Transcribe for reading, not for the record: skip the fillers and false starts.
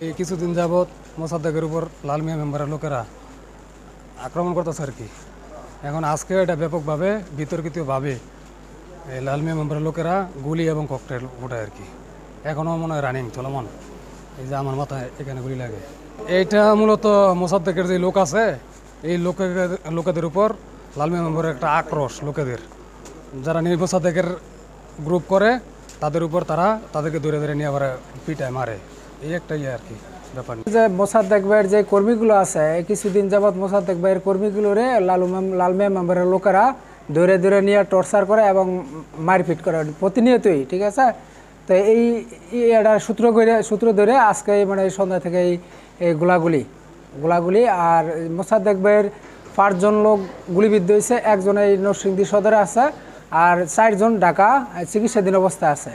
এই কিছুদিন যাবৎ মোসাদ্দেকের উপর লাল মিয়া মেম্বারের লোকেরা আক্রমণ করতেছে আর কি। এখন আজকে এটা ব্যাপকভাবে বিতর্কিতভাবে এই লাল মিয়া মেম্বারের লোকেরা গুলি এবং ককটেল ওঠায় আর কি। এখনও মনে হয় রানিং চলমান। এই যে আমার মাথায় এখানে গুলি লাগে। এইটা মূলত মোসাদ্দেকের যে লোক আছে এই লোকেদের উপর লাল মিয়া মেম্বারের একটা আক্রোশ, লোকেদের যারা মোসাদ্দেকের গ্রুপ করে তাদের উপর তাদেরকে ধরে ধরে নিয়ে আবার পিটায় মারে। এই একটা আর কি ব্যাপার। যে মোসাদ্দেক ভাইয়ের যে কর্মীগুলো আছে কিছুদিন যাবৎ মোসাদ্দেক ভাইয়ের কর্মীগুলোরে লাল মিয়া মেম্বারের লোকেরা ধরে ধরে নিয়ে টর্চার করে এবং মারপিট করে প্রতিনিয়তই, ঠিক আছে। তো এটা সূত্র ধরে আজকে মানে সন্ধ্যা থেকে এই গোলাগুলি আর মোসাদ্দেক ভাইয়ের 5 জন লোক গুলিবিদ্ধ হয়েছে, একজন এই নরসিংদী সদরে আছে আর 4 জন ঢাকা চিকিৎসাধীন অবস্থায় আছে।